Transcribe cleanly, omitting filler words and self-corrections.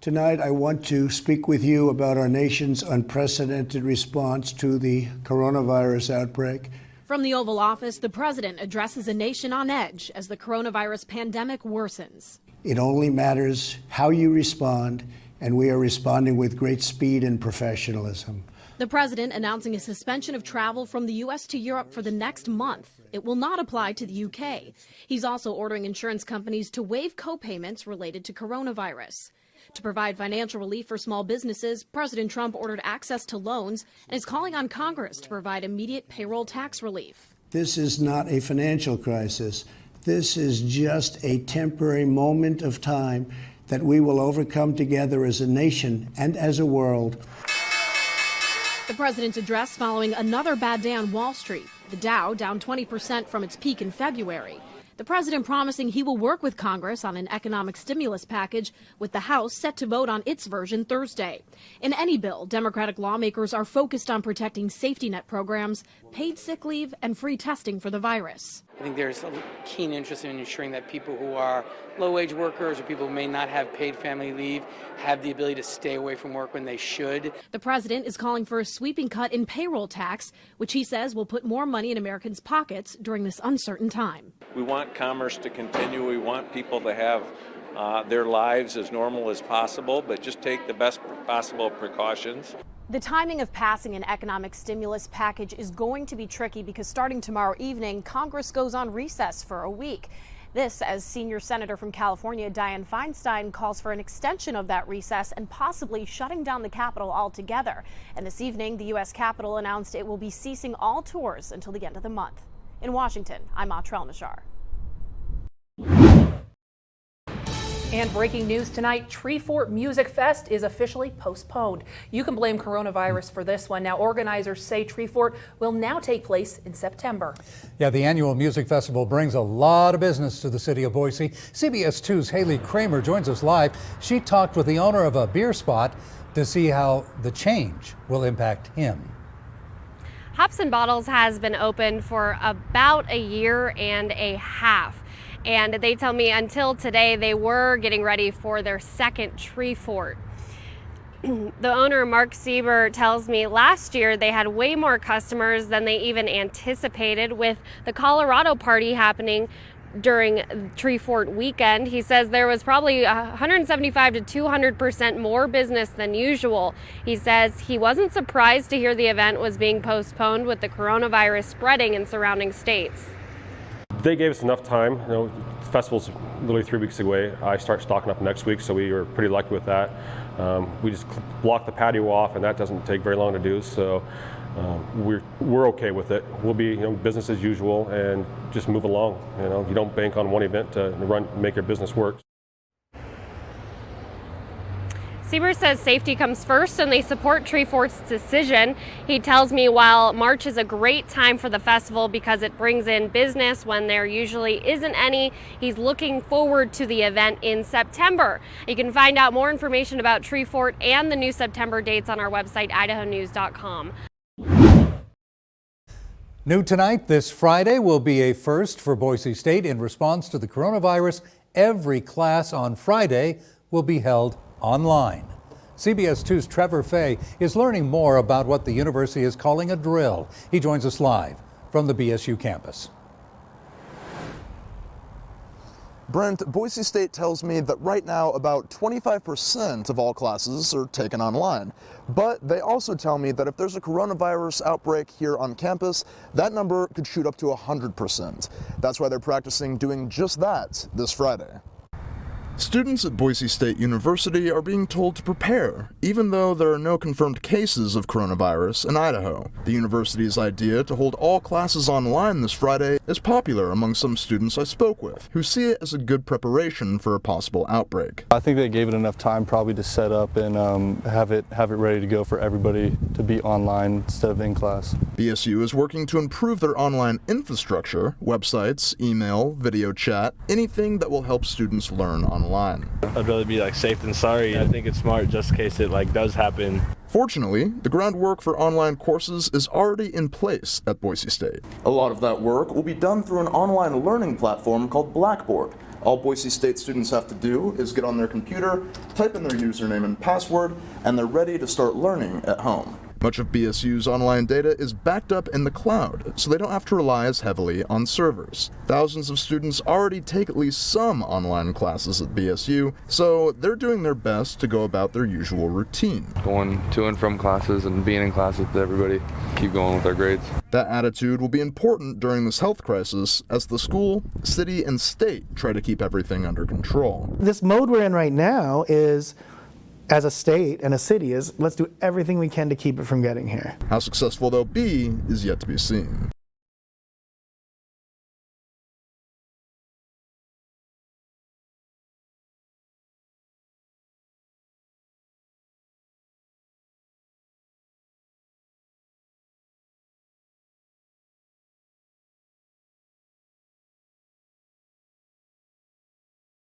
Tonight, I want to speak with you about our nation's unprecedented response to the coronavirus outbreak. From the Oval Office, the president addresses a nation on edge as the coronavirus pandemic worsens. It only matters how you respond, and we are responding with great speed and professionalism. The president announcing a suspension of travel from the U.S. to Europe for the next month. It will not apply to the U.K. He's also ordering insurance companies to waive co-payments related to coronavirus. To provide financial relief for small businesses, President Trump ordered access to loans and is calling on Congress to provide immediate payroll tax relief. This is not a financial crisis. This is just a temporary moment of time that we will overcome together as a nation and as a world. The president's address following another bad day on Wall Street. The Dow down 20% from its peak in February. The president promising he will work with Congress on an economic stimulus package, with the House set to vote on its version Thursday. In any bill, Democratic lawmakers are focused on protecting safety net programs, paid sick leave, and free testing for the virus. I think there's a keen interest in ensuring that people who are low-wage workers or people who may not have paid family leave have the ability to stay away from work when they should. The president is calling for a sweeping cut in payroll tax, which he says will put more money in Americans' pockets during this uncertain time. We want commerce to continue. We want people to have their lives as normal as possible, but just take the best possible precautions. The timing of passing an economic stimulus package is going to be tricky because starting tomorrow evening, Congress goes on recess for a week. This as senior senator from California, Dianne Feinstein, calls for an extension of that recess and possibly shutting down the Capitol altogether. And this evening, the U.S. Capitol announced it will be ceasing all tours until the end of the month. In Washington, I'm Atrel Nashar. And breaking news tonight, Treefort Music Fest is officially postponed. You can blame coronavirus for this one. Now, organizers say Treefort will now take place in September. Yeah, the annual music festival brings a lot of business to the city of Boise. CBS 2's Haley Kramer joins us live. She talked with the owner of a beer spot to see how the change will impact him. Hops and Bottles has been open for about a year and a half. And they tell me until today they were getting ready for their second Treefort. The owner, Mark Sieber, tells me last year they had way more customers than they even anticipated, with the Colorado party happening during Treefort weekend. He says there was probably 175 to 200% more business than usual. He says he wasn't surprised to hear the event was being postponed with the coronavirus spreading in surrounding states. They gave us enough time. You know, the festival's literally 3 weeks away. I start stocking up next week, so we were pretty lucky with that. We just blocked the patio off, and that doesn't take very long to do. So we're okay with it. We'll be, business as usual and just move along. You don't bank on one event to make your business work. Sieber says safety comes first and they support Treefort's decision. He tells me while March is a great time for the festival because it brings in business when there usually isn't any, he's looking forward to the event in September. You can find out more information about Treefort and the new September dates on our website, idahonews.com. New tonight, this Friday will be a first for Boise State. In response to the coronavirus, every class on Friday will be held online. CBS 2's Trevor Fay is learning more about what the university is calling a drill. He joins us live from the BSU campus. Brent, Boise State tells me that right now about 25% of all classes are taken online. But they also tell me that if there's a coronavirus outbreak here on campus, that number could shoot up to 100%. That's why they're practicing doing just that this Friday. Students at Boise State University are being told to prepare, even though there are no confirmed cases of coronavirus in Idaho. The university's idea to hold all classes online this Friday is popular among some students I spoke with, who see it as a good preparation for a possible outbreak. I think they gave it enough time probably to set up and have it ready to go for everybody to be online instead of in class. BSU is working to improve their online infrastructure, websites, email, video chat, anything that will help students learn online. I'd rather be safe than sorry. I think it's smart just in case it does happen. Fortunately, the groundwork for online courses is already in place at Boise State. A lot of that work will be done through an online learning platform called Blackboard. All Boise State students have to do is get on their computer, type in their username and password, and they're ready to start learning at home. Much of BSU's online data is backed up in the cloud, so they don't have to rely as heavily on servers. Thousands of students already take at least some online classes at BSU, so they're doing their best to go about their usual routine. Going to and from classes and being in class with everybody, keep going with our grades. That attitude will be important during this health crisis as the school, city, and state try to keep everything under control. This mode we're in right now is, as a state and a city, is let's do everything we can to keep it from getting here. How successful they'll be is yet to be seen.